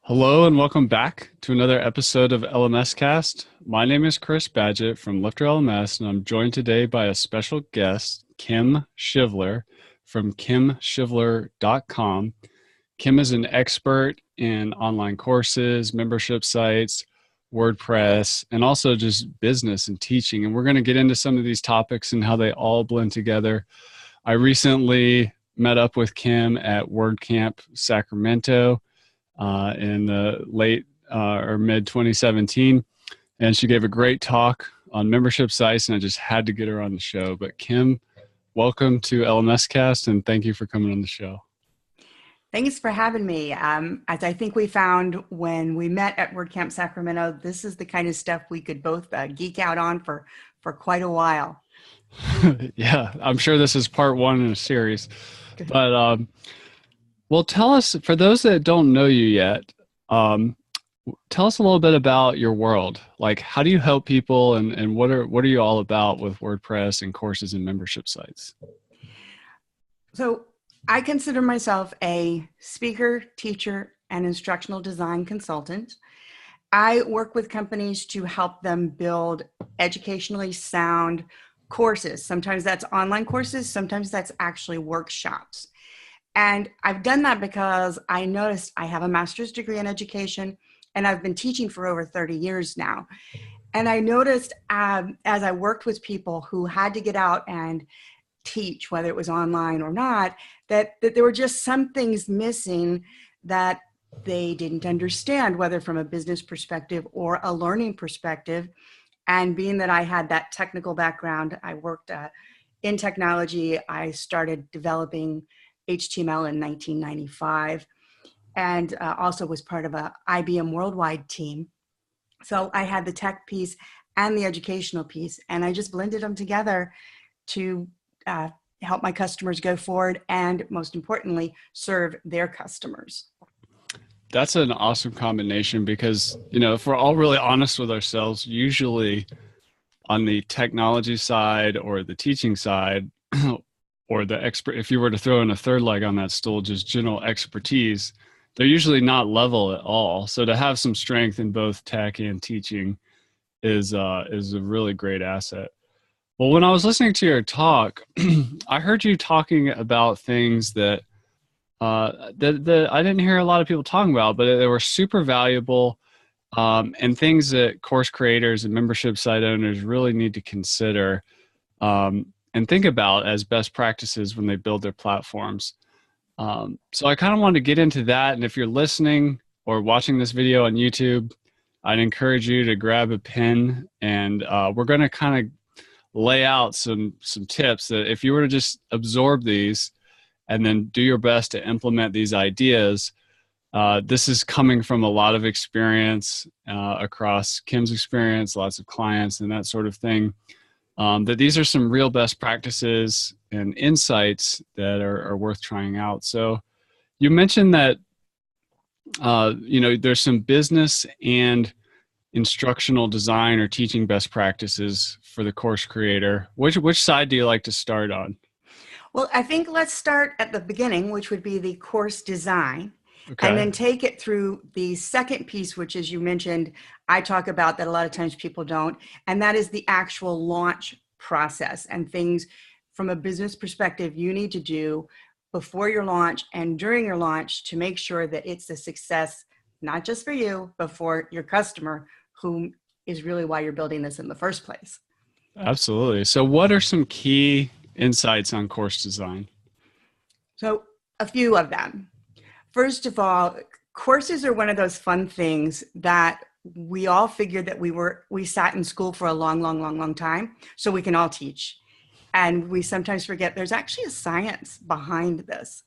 Hello and welcome back to another episode of LMScast. My name is Chris Badgett from LifterLMS, and I'm joined today by a special guest, Kim Shivler from kimshivler.com. Kim is an expert in online courses, membership sites, WordPress, and also just business and teaching. And we're going to get into some of these topics and how they all blend together. I recently met up with Kim at WordCamp Sacramento in the late or mid 2017, and she gave a great talk on membership sites, and I just had to get her on the show. But Kim, welcome to LMScast, and thank you for coming on the show. Thanks for having me. As I think we found when we met at WordCamp Sacramento, this is the kind of stuff we could both geek out on for quite a while. Yeah, I'm sure this is part one in a series. But well, tell us, for those that don't know you yet, tell us a little bit about your world. Like, how do you help people, and what are you all about with WordPress and courses and membership sites? So I consider myself a speaker, teacher, and instructional design consultant. I work with companies to help them build educationally sound courses. Sometimes that's online courses, sometimes that's actually workshops. And I've done that because I noticed I have a master's degree in education, and I've been teaching for over 30 years now. And I noticed as I worked with people who had to get out and teach, whether it was online or not, that there were just some things missing that they didn't understand, whether from a business perspective or a learning perspective. And being that I had that technical background, I worked in technology. I started developing HTML in 1995, and also was part of a IBM worldwide team. So I had the tech piece and the educational piece, and I just blended them together to help my customers go forward and, most importantly, serve their customers. That's an awesome combination because, if we're all really honest with ourselves, usually on the technology side or the teaching side, or the expert, if you were to throw in a third leg on that stool, just general expertise, they're usually not level at all. So to have some strength in both tech and teaching is a really great asset. Well, when I was listening to your talk, I heard you talking about things that that I didn't hear a lot of people talking about, but they were super valuable, and things that course creators and membership site owners really need to consider and think about as best practices when they build their platforms. So I kind of wanted to get into that. And if you're listening or watching this video on YouTube, I'd encourage you to grab a pen, and we're going to kind of lay out some tips that if you were to just absorb these and then do your best to implement these ideas. This is coming from a lot of experience across Kim's experience, lots of clients and that sort of thing. That these are some real best practices and insights that are worth trying out. So you mentioned that, there's some business and instructional design or teaching best practices for the course creator. Which side do you like to start on? Well, I think let's start at the beginning, which would be the course design. Okay. And then take it through the second piece, which, as you mentioned, I talk about that a lot of times people don't, and that is the actual launch process and things from a business perspective you need to do before your launch and during your launch to make sure that it's a success, not just for you, but for your customer, whom is really why you're building this in the first place. Absolutely. So what are some key insights on course design? So a few of them. First of all, courses are one of those fun things that we all figured that we sat in school for a long time, so we can all teach. And we sometimes forget there's actually a science behind this.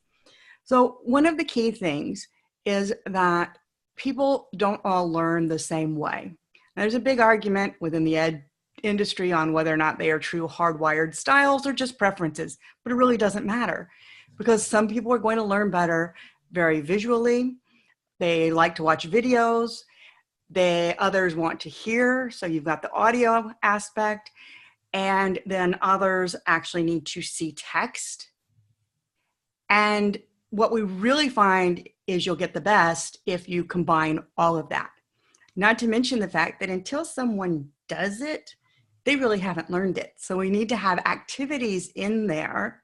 So one of the key things is that people don't all learn the same way. There's a big argument within the ed industry on whether or not they are true hardwired styles or just preferences, but it really doesn't matter because some people are going to learn better very visually. They like to watch videos. Others want to hear, so you've got the audio aspect, and then others actually need to see text. And what we really find is you'll get the best if you combine all of that. Not to mention the fact that until someone does it, they really haven't learned it. So we need to have activities in there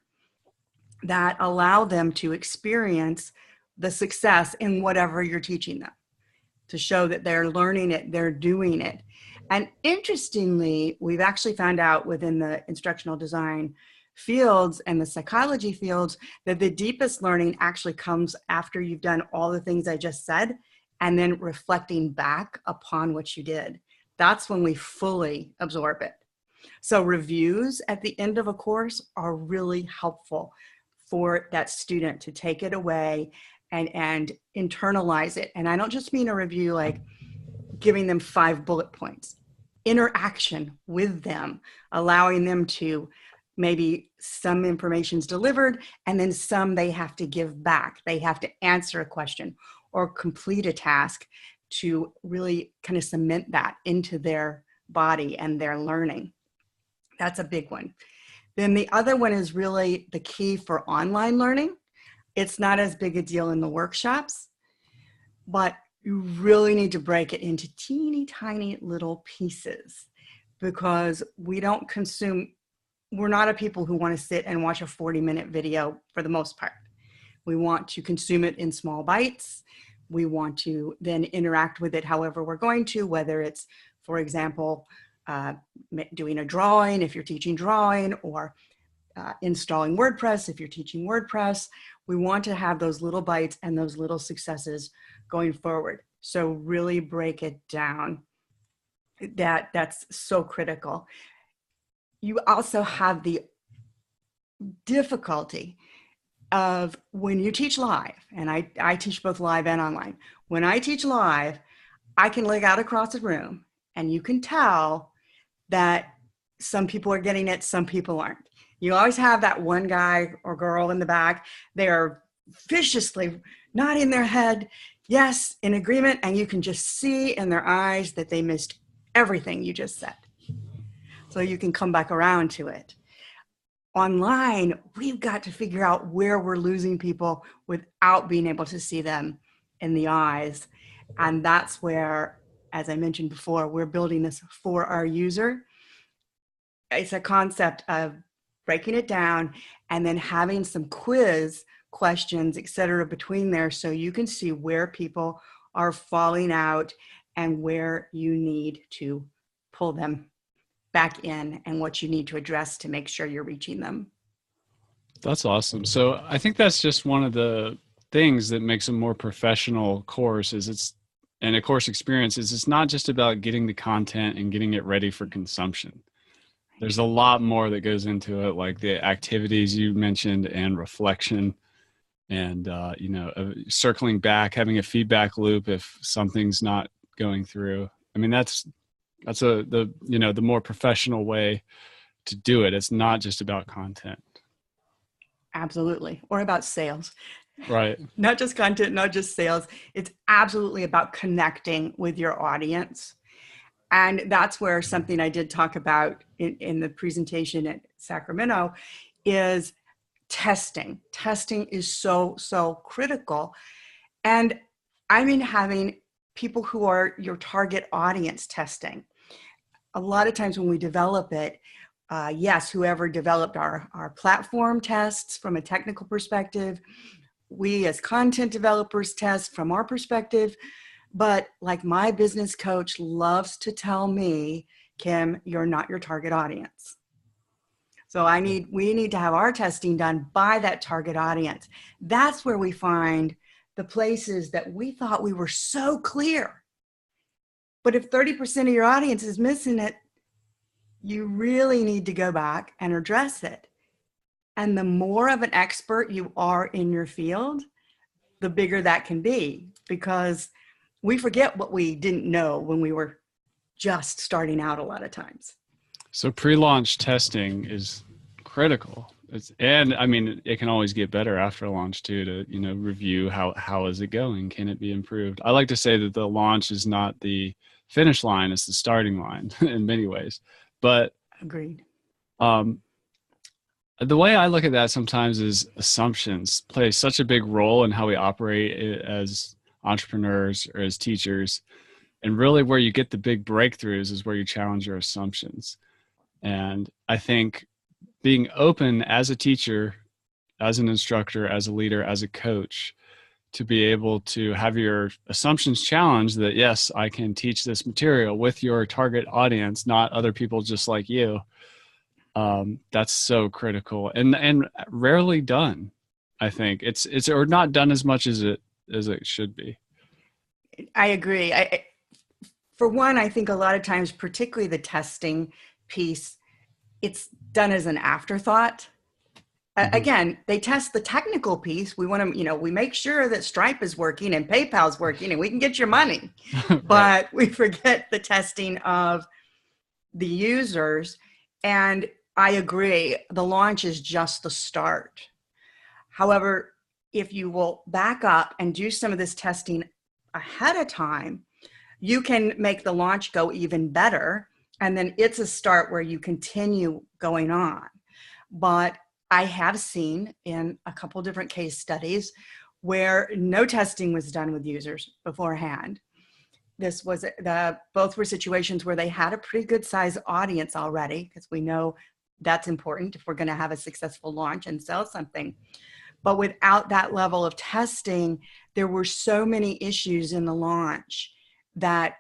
that allow them to experience the success in whatever you're teaching them, to show that they're learning it, they're doing it. And interestingly, we've actually found out within the instructional design fields and the psychology fields that the deepest learning actually comes after you've done all the things I just said, and then reflecting back upon what you did. That's when we fully absorb it. So reviews at the end of a course are really helpful for that student to take it away and internalize it. And I don't just mean a review like giving them 5 bullet points. Interaction with them, allowing them to maybe some information's delivered and then some they have to give back. They have to answer a question or complete a task to really kind of cement that into their body and their learning. That's a big one. Then the other one is really the key for online learning. It's not as big a deal in the workshops, but you really need to break it into teeny tiny little pieces, because we're not a people who want to sit and watch a 40-minute video for the most part. We want to consume it in small bites. We want to then interact with it however we're going to, whether it's, for example, doing a drawing if you're teaching drawing, or installing WordPress if you're teaching WordPress. We want to have those little bites and those little successes going forward. So really break it down. That's so critical. You also have the difficulty of when you teach live, and I teach both live and online. When I teach live, I can look out across the room and you can tell that some people are getting it, some people aren't. You always have that one guy or girl in the back. They are viciously nodding their head, yes, in agreement, and you can just see in their eyes that they missed everything you just said. So you can come back around to it. Online, we've got to figure out where we're losing people without being able to see them in the eyes. And that's where, as I mentioned before, we're building this for our user. It's a concept of breaking it down and then having some quiz questions, et cetera, between there, so you can see where people are falling out and where you need to pull them back in and what you need to address to make sure you're reaching them. That's awesome. So I think that's just one of the things that makes a more professional course and a course experience is it's not just about getting the content and getting it ready for consumption. There's a lot more that goes into it, like the activities you mentioned and reflection and, circling back, having a feedback loop if something's not going through. I mean, that's the more professional way to do it. It's not just about content. Absolutely. Or about sales. Right. Not just content, not just sales. It's absolutely about connecting with your audience. And that's where something I did talk about in the presentation at Sacramento is testing. Testing is so critical. And I mean, having people who are your target audience testing. A lot of times when we develop it, yes, whoever developed our platform tests from a technical perspective, we as content developers test from our perspective. But like my business coach loves to tell me, Kim, you're not your target audience. So we need to have our testing done by that target audience. That's where we find the places that we thought we were so clear. But if 30% of your audience is missing it, you really need to go back and address it. And the more of an expert you are in your field, the bigger that can be, because we forget what we didn't know when we were just starting out a lot of times. So pre-launch testing is critical. It can always get better after launch too, to, review how is it going? Can it be improved? I like to say that the launch is not the finish line, it's the starting line in many ways. But agreed. The way I look at that sometimes is assumptions play such a big role in how we operate as entrepreneurs or as teachers. And really where you get the big breakthroughs is where you challenge your assumptions. And I think being open as a teacher, as an instructor, as a leader, as a coach, to be able to have your assumptions challenged that, yes, I can teach this material with your target audience, not other people just like you. That's so critical and rarely done. I think it's or not done as much as it should be. I agree. For one, I think a lot of times, particularly the testing piece, it's done as an afterthought. Again, they test the technical piece. We want to, we make sure that Stripe is working and PayPal's working and we can get your money. Right. But we forget the testing of the users. And I agree, the launch is just the start. However, if you will back up and do some of this testing ahead of time, you can make the launch go even better. And then it's a start where you continue going on. But I have seen in a couple different case studies where no testing was done with users beforehand. Both were situations where they had a pretty good size audience already, because we know that's important if we're going to have a successful launch and sell something. But without that level of testing, there were so many issues in the launch that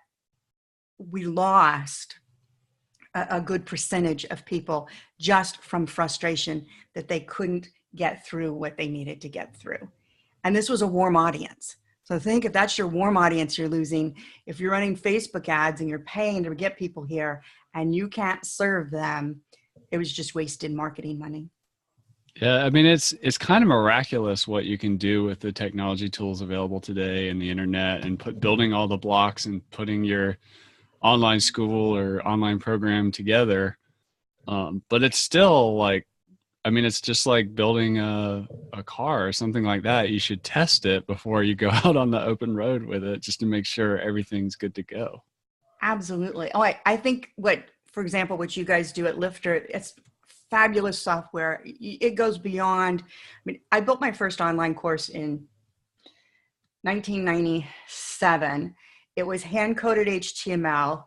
we lost a good percentage of people just from frustration that they couldn't get through what they needed to get through. And this was a warm audience. So think if that's your warm audience you're losing, if you're running Facebook ads and you're paying to get people here and you can't serve them, it was just wasted marketing money. Yeah, I mean, it's kind of miraculous what you can do with the technology tools available today and the internet and building all the blocks and putting your online school or online program together. But it's still like, I mean, it's just like building a car or something like that. You should test it before you go out on the open road with it, just to make sure everything's good to go. Absolutely. Oh, I think for example, what you guys do at Lifter, it's fabulous software. It goes beyond, I mean, I built my first online course in 1997. It was hand-coded HTML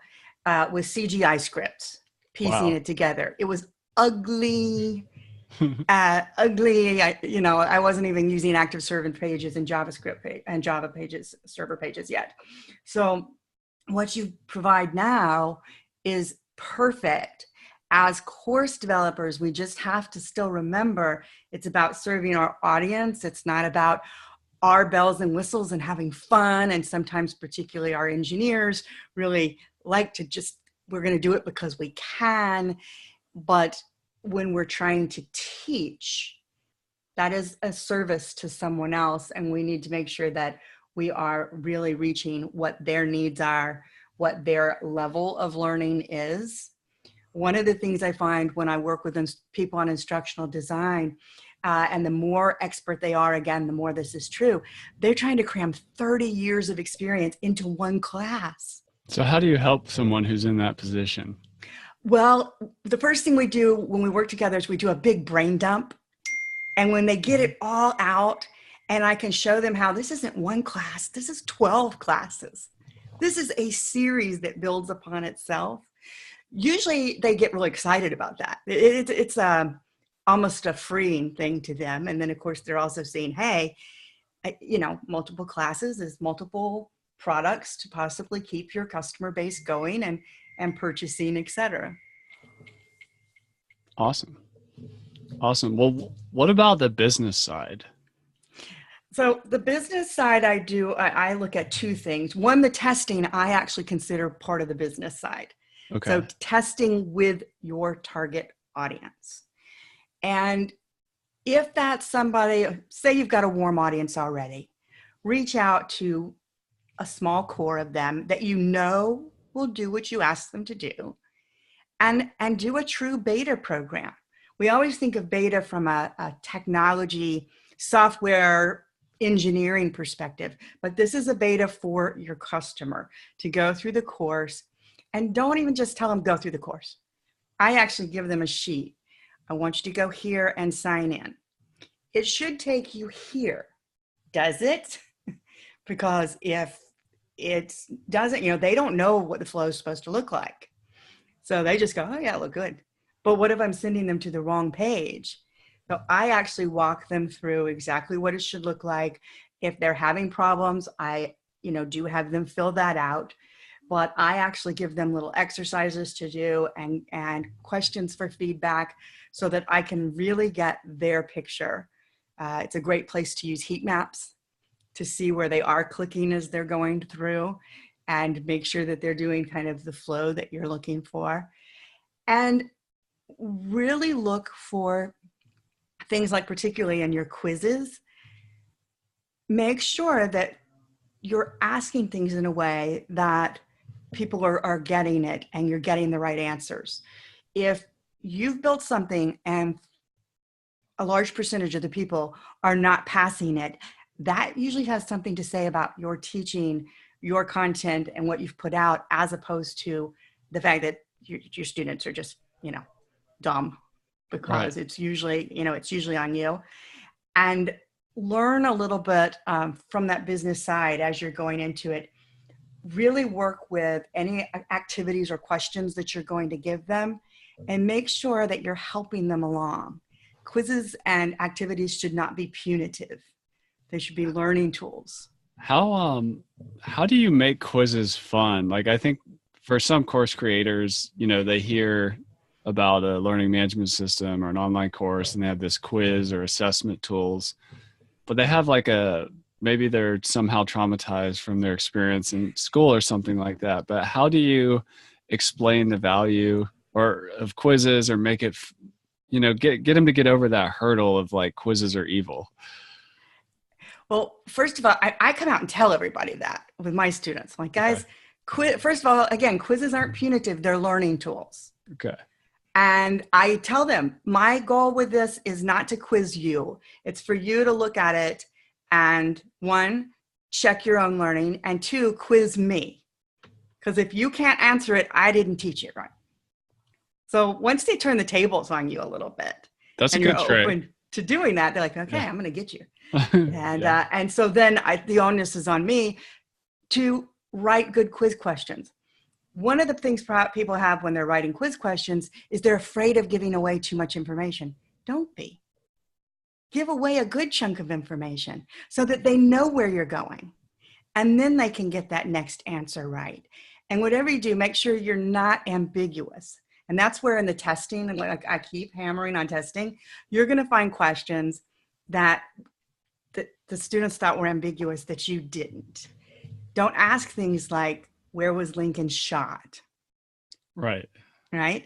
with CGI scripts, piecing it together. It was ugly, ugly. I wasn't even using active server pages and JavaScript and Java pages, server pages yet. So what you provide now is perfect. As course developers, we just have to still remember it's about serving our audience. It's not about our bells and whistles and having fun. And sometimes, particularly our engineers, really like to we're going to do it because we can. But when we're trying to teach, that is a service to someone else. And we need to make sure that we are really reaching what their needs are, what their level of learning is. One of the things I find when I work with people on instructional design, and the more expert they are, again, the more this is true, they're trying to cram 30 years of experience into one class. So how do you help someone who's in that position? Well, the first thing we do when we work together is we do a big brain dump. And when they get it all out, and I can show them how this isn't one class, this is 12 classes. This is a series that builds upon itself. Usually they get really excited about that. It's almost a freeing thing to them. And then of course they're also saying, hey, multiple classes is multiple products to possibly keep your customer base going and purchasing, etc. Awesome. Well, what about the business side? So the business side, I look at two things. One, the testing, I actually consider part of the business side. Okay. So testing with your target audience. And if that's somebody, say you've got a warm audience already, reach out to a small core of them that you know will do what you ask them to do, and do a true beta program. We always think of beta from a technology, software, engineering perspective, but this is a beta for your customer to go through the course. And don't even just tell them go through the course. I actually give them a sheet I want you to go here and sign in. It should take you here. Does it? Because if it doesn't, they don't know what the flow is supposed to look like. So they just go, oh yeah, look good. But what if I'm sending them to the wrong page? So I actually walk them through exactly what it should look like. If they're having problems, I, do have them fill that out. But I actually give them little exercises to do and questions for feedback so that I can really get their picture. It's a great place to use heat maps to see where they are clicking as they're going through and make sure that they're doing kind of the flow that you're looking for. And really look for things like, particularly in your quizzes, make sure that you're asking things in a way that people are getting it and you're getting the right answers. If you've built something and a large percentage of the people are not passing it, that usually has something to say about your teaching, your content, and what you've put out, as opposed to the fact that your students are just, dumb, because Right. it's usually on you. And learn a little bit from that business side as you're going into it. Really work with any activities or questions that you're going to give them and make sure that you're helping them along. Quizzes and activities should not be punitive. They should be learning tools. How do you make quizzes fun? Like, I think for some course creators, they hear about a learning management system or an online course and they have this quiz or assessment tools, but they have maybe they're somehow traumatized from their experience in school or something like that. But how do you explain the value of quizzes, or make it, get them to get over that hurdle of like quizzes are evil? Well, first of all, I come out and tell everybody that with my students. I'm like, guys, Okay. first of all, again, quizzes aren't punitive. They're learning tools. Okay. And I tell them, my goal with this is not to quiz you. It's for you to look at it and, one, check your own learning, and two, quiz me. Because if you can't answer it, I didn't teach it right. So once they turn the tables on you a little bit, That's a and you're good trick. open to doing that, they're like, okay, Yeah. I'm going to get you. And Yeah. and so then the onus is on me to write good quiz questions. One of the things people have when they're writing quiz questions is they're afraid of giving away too much information. Don't be. Give away a good chunk of information so that they know where you're going. And then they can get that next answer right. And whatever you do, make sure you're not ambiguous. And that's where in the testing, and like I keep hammering on testing, you're going to find questions that the students thought were ambiguous that you didn't. Don't ask things like, where was Lincoln shot? Right. Right?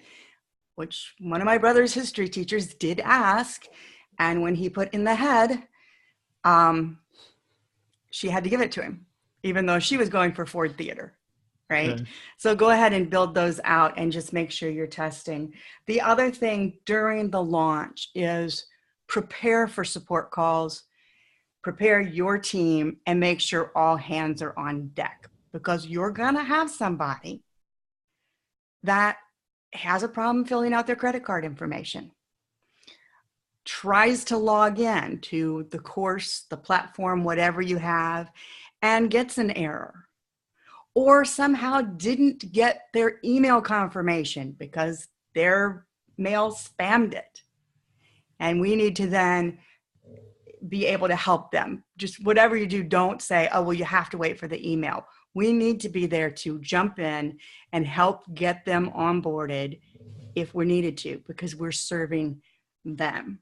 Which one of my brother's history teachers did ask. And when he put in the head, she had to give it to him, even though she was going for Ford Theater. Right? Okay. So go ahead and build those out and just make sure you're testing. The other thing during the launch is prepare for support calls, prepare your team, and make sure all hands are on deck, because you're going to have somebody that has a problem filling out their credit card information, tries to log in to the course, the platform, whatever you have, and gets an error, or somehow didn't get their email confirmation because their mail spammed it. And we need to then be able to help them. Just whatever you do, don't say, oh, well, you have to wait for the email. We need to be there to jump in and help get them onboarded if we're needed to, because we're serving them.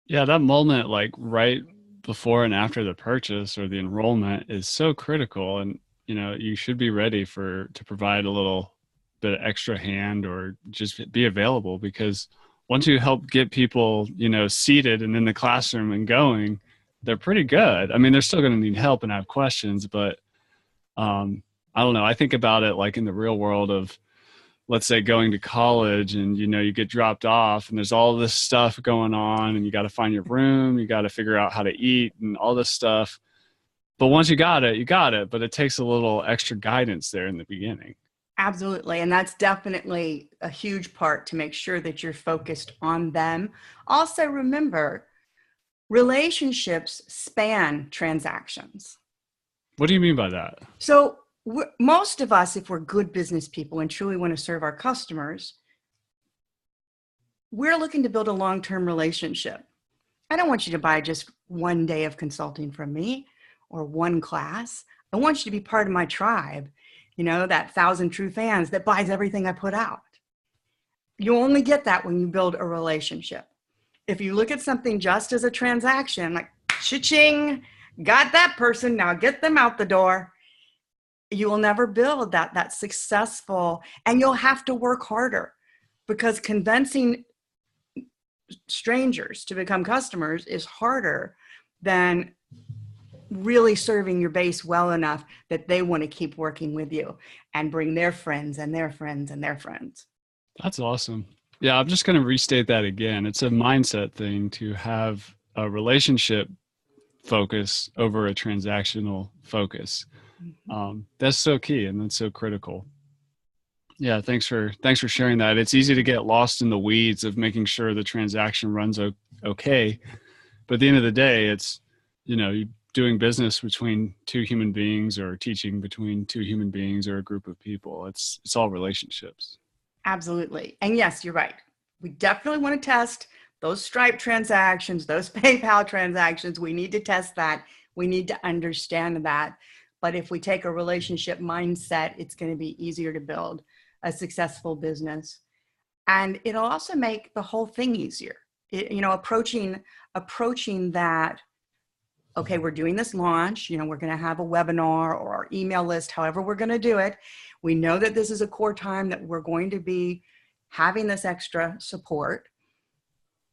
Yeah, that moment, like right before and after the purchase or the enrollment, is so critical. And, you should be ready to provide a little bit of extra hand or just be available, because once you help get people, seated and in the classroom and going, they're pretty good. I mean, they're still going to need help and have questions, but I don't know. I think about it like in the real world of, let's say, going to college and, you get dropped off and there's all this stuff going on and you got to find your room, you got to figure out how to eat and all this stuff. But once you got it, but it takes a little extra guidance there in the beginning. Absolutely. And that's definitely a huge part to make sure that you're focused on them. Also, remember, relationships span transactions. What do you mean by that? So, most of us, if we're good business people and truly want to serve our customers, we're looking to build a long-term relationship. I don't want you to buy just one day of consulting from me or one class. I want you to be part of my tribe, that 1,000 true fans that buys everything I put out. You only get that when you build a relationship. If you look at something just as a transaction, like cha-ching, got that person, now get them out the door, you will never build that successful, and you'll have to work harder, because convincing strangers to become customers is harder than really serving your base well enough that they want to keep working with you and bring their friends and their friends and their friends. That's awesome. Yeah, I'm just going to restate that again. It's a mindset thing to have a relationship focus over a transactional focus. That's so key, and that's so critical. Yeah, thanks for sharing that. It's easy to get lost in the weeds of making sure the transaction runs okay, but at the end of the day, it's you doing business between two human beings, or teaching between two human beings, or a group of people. It's all relationships. Absolutely. And yes, you're right. We definitely want to test those Stripe transactions, those PayPal transactions. We need to test that. We need to understand that. But if we take a relationship mindset, it's going to be easier to build a successful business. And it'll also make the whole thing easier. Approaching that, okay, we're doing this launch, we're going to have a webinar or our email list, however we're going to do it. We know that this is a core time that we're going to be having this extra support.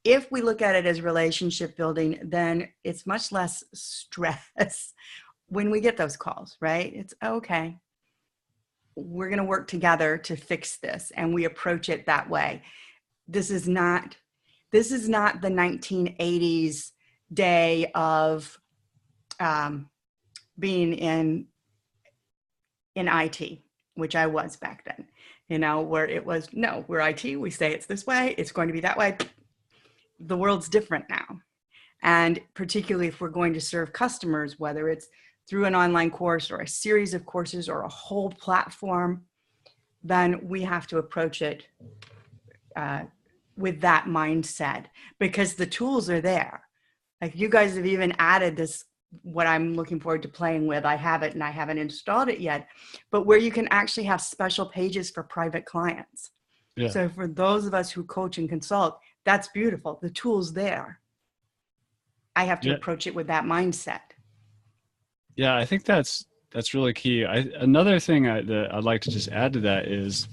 If we look at it as relationship building, then it's much less stress when we get those calls, right? It's okay. We're going to work together to fix this, and we approach it that way. This is not the 1980s day of being in IT, which I was back then, where it was, no, we're IT, we say it's this way, it's going to be that way. The world's different now. And particularly if we're going to serve customers, whether it's through an online course or a series of courses or a whole platform, then we have to approach it with that mindset, because the tools are there. Like, you guys have even added this, what I'm looking forward to playing with. I have it and I haven't installed it yet, but where you can actually have special pages for private clients. Yeah. So for those of us who coach and consult, that's beautiful. The tool's there. I have to approach it with that mindset. Yeah, I think that's really key. Another thing that I'd like to just add to that is,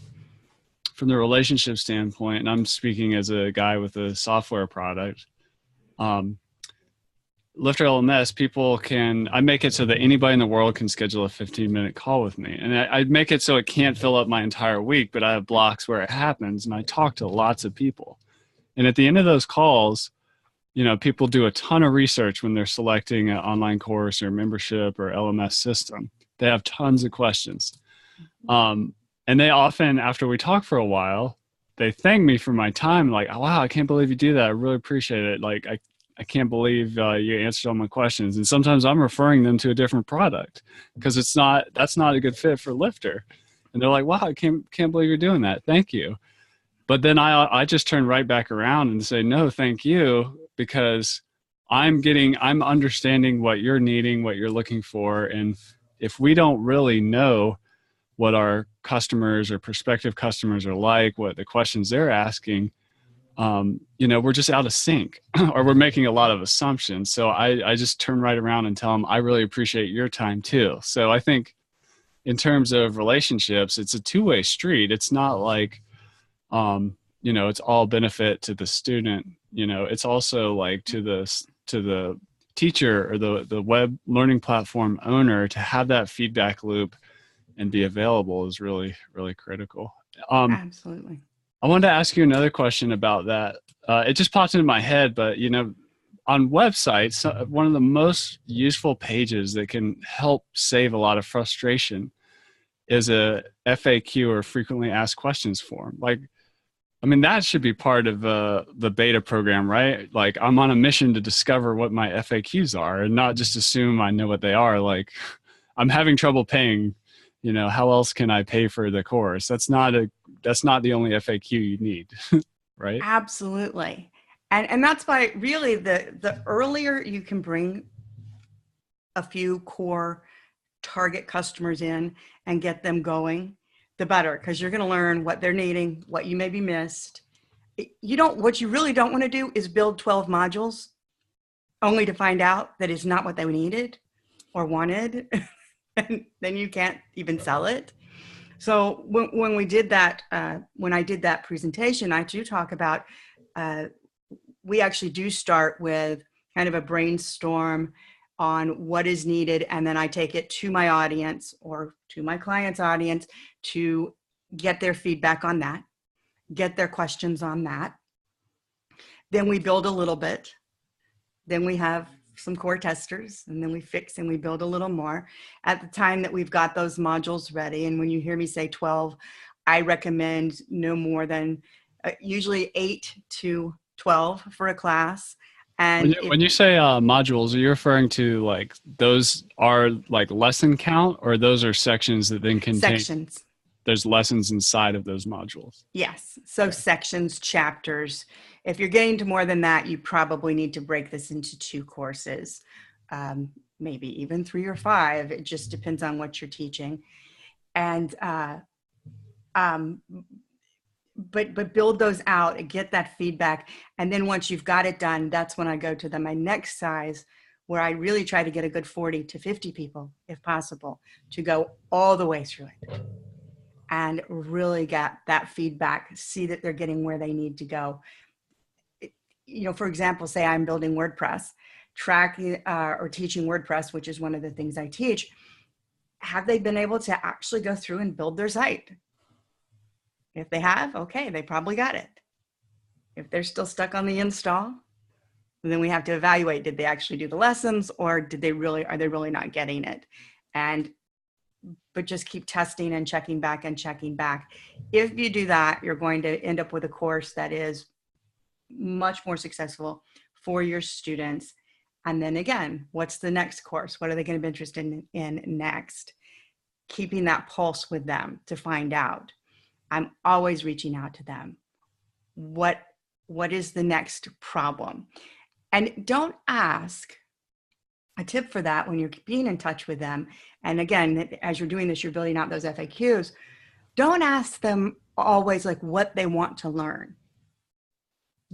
from the relationship standpoint, and I'm speaking as a guy with a software product, LifterLMS, I make it so that anybody in the world can schedule a 15-minute call with me. And I make it so it can't fill up my entire week, but I have blocks where it happens, and I talk to lots of people. And at the end of those calls, people do a ton of research when they're selecting an online course or membership or LMS system. They have tons of questions. And they often, after we talk for a while, they thank me for my time. Like, oh, wow, I can't believe you do that. I really appreciate it. Like, I can't believe you answered all my questions. And sometimes I'm referring them to a different product because that's not a good fit for Lifter. And they're like, wow, I can't believe you're doing that. Thank you. But then I just turn right back around and say, no, thank you, because I'm understanding what you're needing, what you're looking for. And if we don't really know what our customers or prospective customers are like, what the questions they're asking, we're just out of sync or we're making a lot of assumptions. So I just turn right around and tell them, I really appreciate your time too. So I think in terms of relationships, it's a two-way street. It's not like, it's all benefit to the student. It's also like to the teacher or the web learning platform owner to have that feedback loop and be available is really, really critical. Absolutely. I wanted to ask you another question about that. It just popped into my head, but on websites, one of the most useful pages that can help save a lot of frustration is a FAQ, or frequently asked questions form. Like, I mean, that should be part of the beta program, right? Like, I'm on a mission to discover what my FAQs are and not just assume I know what they are. Like, I'm having trouble paying, how else can I pay for the course? That's not the only FAQ you need, right? Absolutely. And that's why really the earlier you can bring a few core target customers in and get them going, the better, because you're going to learn what they're needing, what you maybe missed. What you really don't want to do is build 12 modules only to find out that it's not what they needed or wanted. And then you can't even sell it. So when we did that, when I did that presentation, I do talk about, we actually do start with kind of a brainstorm on what is needed. And then I take it to my audience or to my client's audience to get their feedback on that, get their questions on that. Then we build a little bit. Then we have some core testers, and then we fix and we build a little more. At the time that we've got those modules ready, and when you hear me say 12, I recommend no more than usually 8 to 12 for a class. And when you say modules, are you referring to like those are like lesson count, or those are sections that then contain sections? There's lessons inside of those modules. Yes. So okay. Sections, chapters. If you're getting to more than that, you probably need to break this into 2 courses, maybe even 3 or 5. It just depends on what you're teaching. And but build those out and get that feedback. And then once you've got it done, that's when I go to my next size, where I really try to get a good 40 to 50 people, if possible, to go all the way through it and really get that feedback, see that they're getting where they need to go. For example, say I'm building WordPress, tracking or teaching WordPress, which is one of the things I teach. Have they been able to actually go through and build their site? If they have, okay, they probably got it. If they're still stuck on the install, then we have to evaluate, did they actually do the lessons, or are they really not getting it? But just keep testing and checking back and checking back. If you do that, you're going to end up with a course that is much more successful for your students. And then again, what's the next course? What are they going to be interested in next? Keeping that pulse with them to find out. I'm always reaching out to them. What is the next problem? And don't ask. A tip for that when you're being in touch with them, and again, as you're doing this, you're building out those FAQs, don't ask them always like what they want to learn.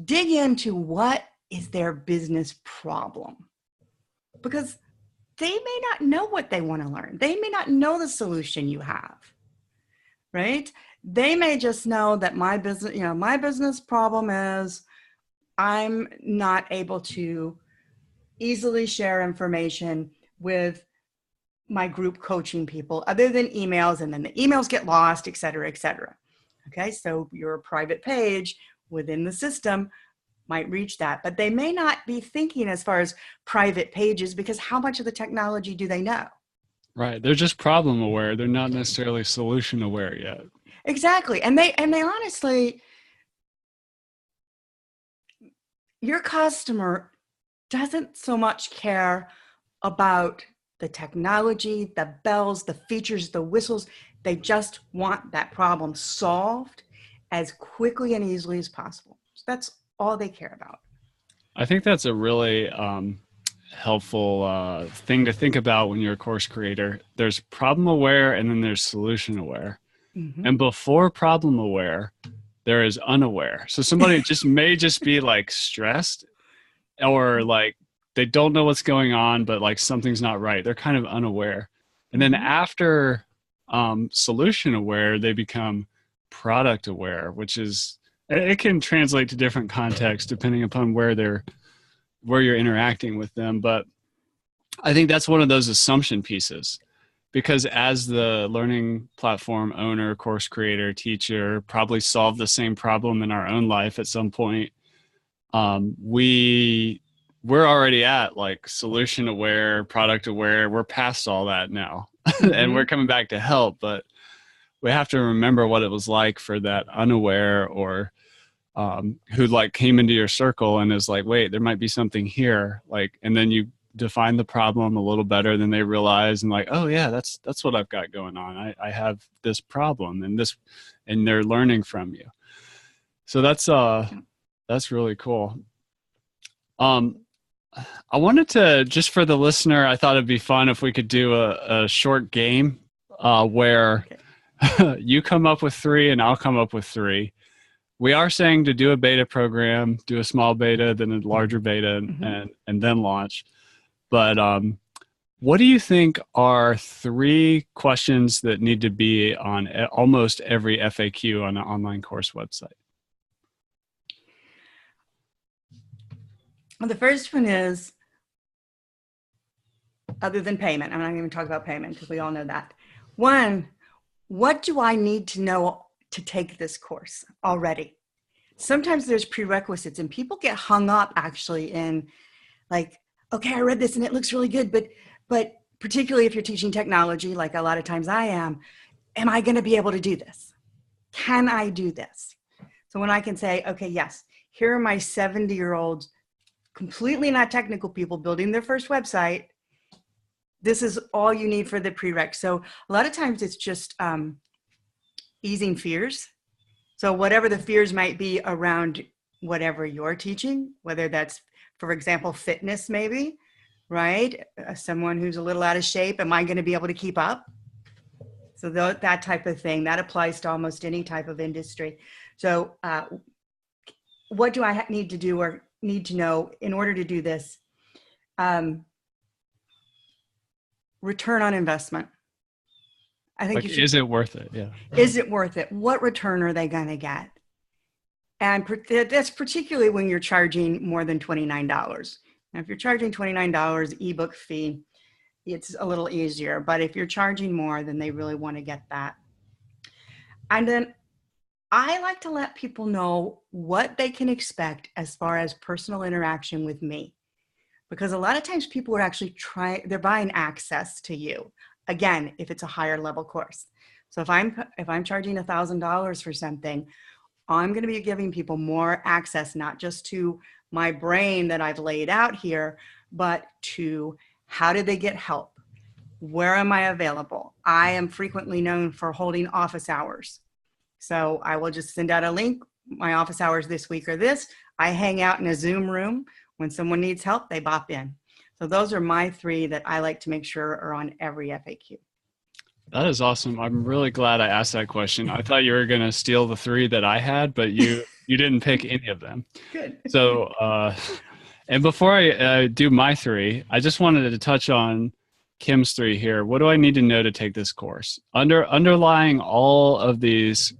Dig into what is their business problem, because they may not know what they want to learn. They may not know the solution you have, right? They may just know that my business problem is I'm not able to easily share information with my group coaching people other than emails, and then the emails get lost, et cetera, et cetera. Okay, so your private page within the system might reach that, but they may not be thinking as far as private pages, because how much of the technology do they know? Right, they're just problem aware. They're not necessarily solution aware yet. Exactly, and they honestly, your customer doesn't so much care about the technology, the bells, the features, the whistles. They just want that problem solved as quickly and easily as possible. So that's all they care about. I think that's a really helpful thing to think about when you're a course creator. There's problem aware, and then there's solution aware. Mm-hmm. And before problem aware, there is unaware. So somebody may be like stressed, or like they don't know what's going on, but like something's not right. They're kind of unaware. And then after solution aware, they become product aware, which is, it can translate to different contexts depending upon where you're interacting with them. But I think that's one of those assumption pieces, because as the learning platform owner, course creator, teacher, probably solve the same problem in our own life at some point. We're already at like solution aware, product aware. We're past all that now. and we're coming back to help, but we have to remember what it was like for that unaware or who like came into your circle and is like, wait, there might be something here. Like, and then you define the problem a little better than they realize, and like, oh yeah, that's what I've got going on. I have this problem and they're learning from you. So that's really cool. I wanted to, just for the listener, I thought it'd be fun if we could do a short game where you come up with 3 and I'll come up with 3. We are saying to do a beta program, do a small beta, then a larger beta, and then launch. But what do you think are 3 questions that need to be on almost every FAQ on an online course website? Well, the first one is, other than payment, I'm not even talking about payment because we all know that. 1, what do I need to know to take this course already? Sometimes there's prerequisites and people get hung up actually in like, okay, I read this and it looks really good, but particularly if you're teaching technology, like a lot of times I am I going to be able to do this? Can I do this? So when I can say, okay, yes, here are my 70-year-old, completely not technical people building their first website. This is all you need for the prereq. So a lot of times it's just easing fears. So whatever the fears might be around whatever you're teaching, whether that's, for example, fitness maybe, right? Someone who's a little out of shape, am I going to be able to keep up? So that type of thing, that applies to almost any type of industry. So what do I need to do or need to know in order to do this? Return on investment. I think like, is it worth it? Yeah. Is it worth it? What return are they going to get? And that's particularly when you're charging more than $29. Now, if you're charging $29 ebook fee, it's a little easier. But if you're charging more, then they really want to get that. And then I like to let people know what they can expect as far as personal interaction with me. Because a lot of times people are actually they're buying access to you. Again, if it's a higher level course. So if I'm charging $1,000 for something, I'm going to be giving people more access, not just to my brain that I've laid out here, but to how did they get help? Where am I available? I am frequently known for holding office hours. So I will just send out a link. My office hours this week are this. I hang out in a Zoom room. When someone needs help, they bop in. So those are my 3 that I like to make sure are on every FAQ. That is awesome. I'm really glad I asked that question. I thought you were going to steal the 3 that I had, but you didn't pick any of them. Good. So, and before I do my 3, I just wanted to touch on Kim's 3 here. What do I need to know to take this course? Underlying all of these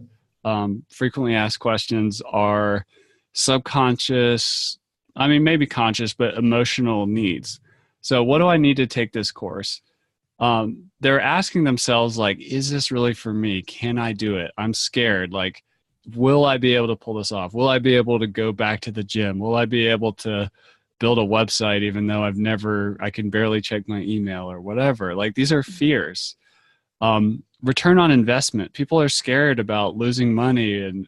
frequently asked questions are subconscious, I mean, maybe conscious, but emotional needs. So what do I need to take this course? They're asking themselves, like, is this really for me? Can I do it? I'm scared. Like, will I be able to pull this off? Will I be able to go back to the gym? Will I be able to build a website even though I can barely check my email or whatever? Like, these are fears. Return on investment. People are scared about losing money, and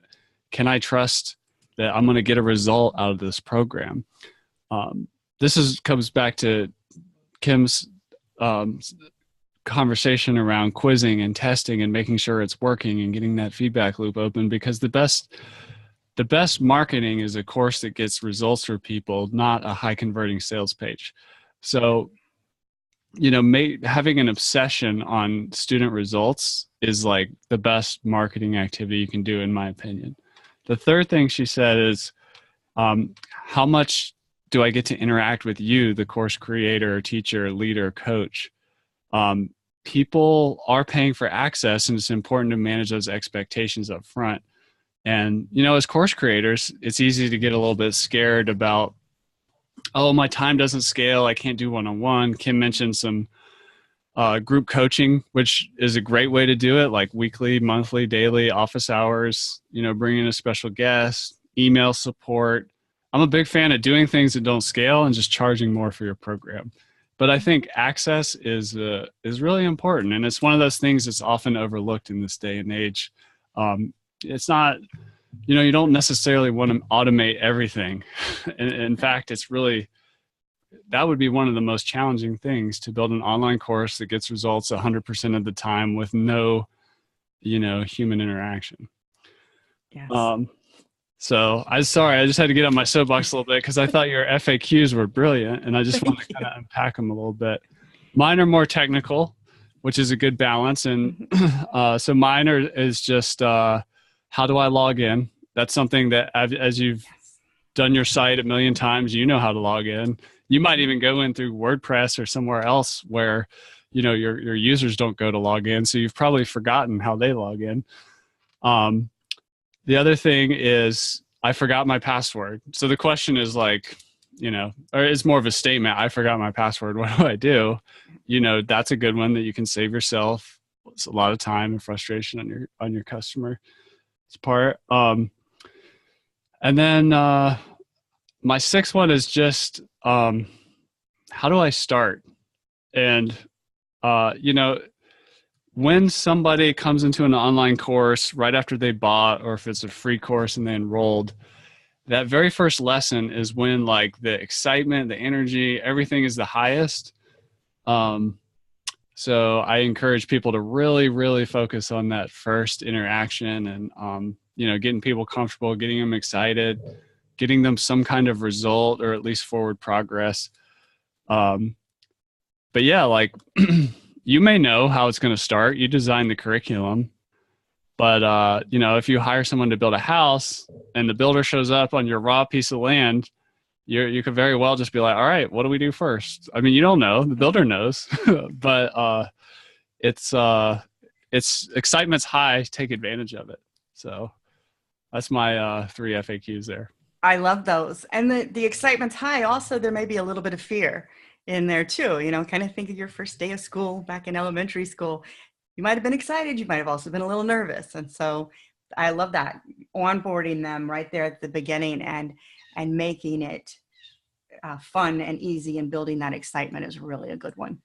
can I trust that I'm going to get a result out of this program? This comes back to Kim's conversation around quizzing and testing and making sure it's working and getting that feedback loop open, because the best marketing is a course that gets results for people, not a high converting sales page. So, having an obsession on student results is like the best marketing activity you can do, in my opinion. The third thing she said is, how much do I get to interact with you, the course creator, teacher, leader, coach? People are paying for access, and it's important to manage those expectations up front. And, as course creators, it's easy to get a little bit scared about, oh, my time doesn't scale. I can't do one-on-one. Kim mentioned some group coaching, which is a great way to do it, like weekly, monthly, daily, office hours, bring in a special guest, email support. I'm a big fan of doing things that don't scale and just charging more for your program. But I think access is really important, and it's one of those things that's often overlooked in this day and age. It's not, you don't necessarily want to automate everything. In fact, it's really, that would be one of the most challenging things, to build an online course that gets results 100% of the time with no, human interaction. Yes. So I just had to get on my soapbox a little bit because I thought your FAQs were brilliant, and I just want to kind of unpack them a little bit. Mine are more technical, which is a good balance. And so mine is just how do I log in? That's something that as you've done your site a million times, you know how to log in. You might even go in through WordPress or somewhere else where your users don't go to log in, so you've probably forgotten how they log in. The other thing is I forgot my password. So the question is like, or it's more of a statement. I forgot my password. What do I do? That's a good one that you can save yourself. It's a lot of time and frustration on your customer's part. And then my sixth one is just how do I start? And when somebody comes into an online course right after they bought, or if it's a free course and they enrolled, that very first lesson is when like the excitement, the energy, everything is the highest. So I encourage people to really, really focus on that first interaction and, getting people comfortable, getting them excited, getting them some kind of result or at least forward progress. But yeah, like you may know how it's going to start. You design the curriculum, but if you hire someone to build a house and the builder shows up on your raw piece of land, you could very well just be like, all right, what do we do first? I mean, you don't know, the builder knows, but it's excitement's high. Take advantage of it. So that's my 3 FAQs there. I love those. And the excitement's high. Also, there may be a little bit of fear in there too. Kind of think of your first day of school back in elementary school. You might have been excited. You might have also been a little nervous. And so I love that, onboarding them right there at the beginning and making it fun and easy, and building that excitement is really a good one.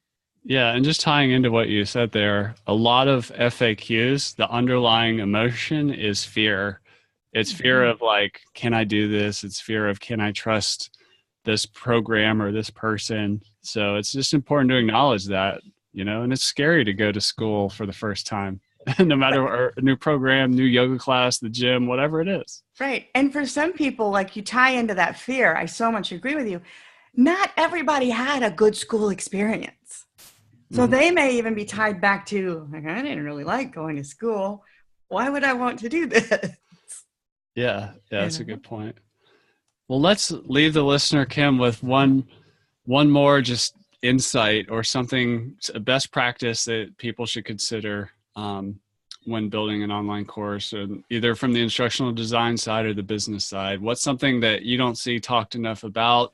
Yeah. And just tying into what you said there, a lot of FAQs, the underlying emotion is fear. It's fear of like, can I do this? It's fear of, can I trust this program or this person? So it's just important to acknowledge that, and it's scary to go to school for the first time, no matter a new program, new yoga class, the gym, whatever it is. Right. And for some people, like you tie into that fear, I so much agree with you. Not everybody had a good school experience. So they may even be tied back to, like, I didn't really like going to school. Why would I want to do this? Yeah, that's a good point. Well, let's leave the listener, Kim, with one more just insight or something, a best practice that people should consider when building an online course, and either from the instructional design side or the business side. What's something that you don't see talked enough about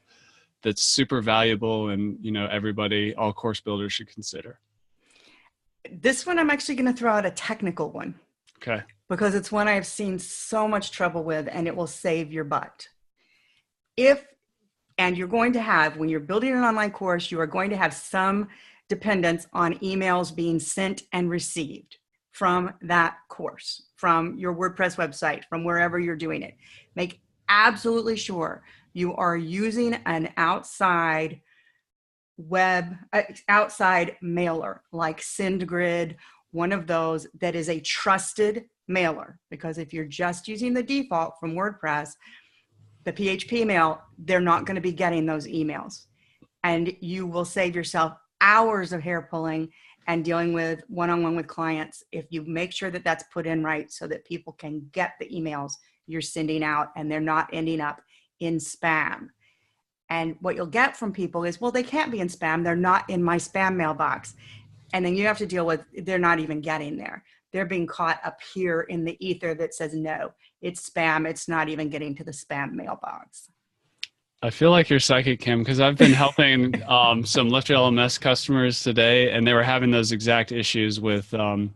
that's super valuable and, everybody, all course builders should consider? This one, I'm actually going to throw out a technical one. Okay. Because it's one I've seen so much trouble with, and it will save your butt. And you're going to have, when you're building an online course, you are going to have some dependence on emails being sent and received from that course, from your WordPress website, from wherever you're doing it. Make absolutely sure you are using an outside mailer like SendGrid, one of those that is a trusted mailer, because if you're just using the default from WordPress, the PHP mail, they're not going to be getting those emails, and you will save yourself hours of hair pulling and dealing with one-on-one with clients if you make sure that that's put in right, so that people can get the emails you're sending out and they're not ending up in spam. And what you'll get from people is, well, they can't be in spam, they're not in my spam mailbox. And then you have to deal with, they're not even getting there. They're being caught up here in the ether that says, no, it's spam. It's not even getting to the spam mailbox. I feel like you're psychic, Kim, because I've been helping some LifterLMS customers today, and they were having those exact issues with setting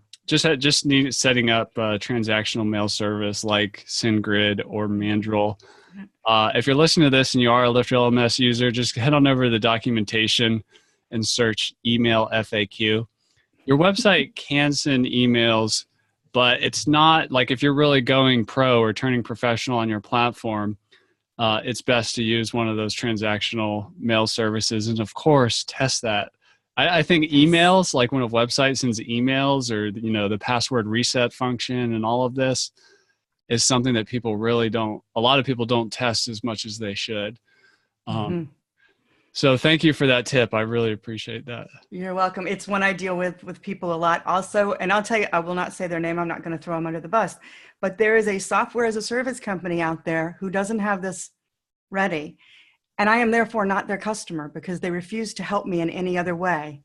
up a transactional mail service like SendGrid or Mandrill. If you're listening to this and you are a LifterLMS user, just head on over to the documentation and search email FAQ. Your website can send emails, but it's not like if you're really going pro or turning professional on your platform, it's best to use one of those transactional mail services. And of course, test that. I think emails, like when a website sends emails or, the password reset function and all of this is something that people really a lot of people don't test as much as they should. So thank you for that tip. I really appreciate that. You're welcome. It's one I deal with people a lot also. And I'll tell you, I will not say their name. I'm not going to throw them under the bus. But there is a software as a service company out there who doesn't have this ready. And I am therefore not their customer because they refuse to help me in any other way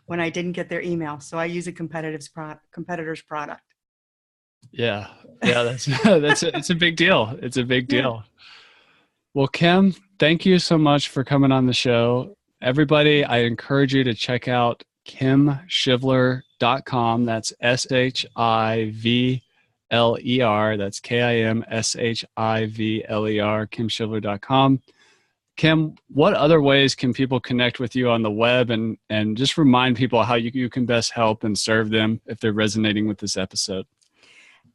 when I didn't get their email. So I use a competitor's product. Yeah. It's a big deal. It's a big deal. Well, Kim, thank you so much for coming on the show. Everybody, I encourage you to check out kimshivler.com. That's SHIVLER. That's KIMSHIVLER, kimshivler.com. Kim, what other ways can people connect with you on the web and just remind people how you can best help and serve them if they're resonating with this episode?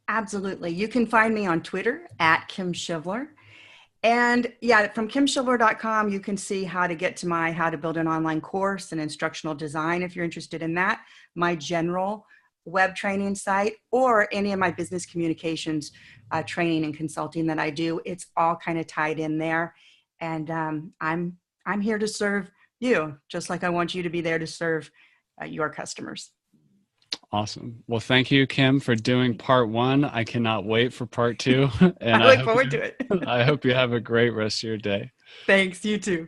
Absolutely. You can find me on Twitter at Kim Shivler. And from kimshivler.com, you can see how to get to my How to Build an Online Course and Instructional Design if you're interested in that, my general web training site, or any of my business communications training and consulting that I do. It's all kind of tied in there. And I'm here to serve you, just like I want you to be there to serve your customers. Awesome. Well, thank you, Kim, for doing part 1. I cannot wait for part 2. And I look forward to it. I hope you have a great rest of your day. Thanks. You too.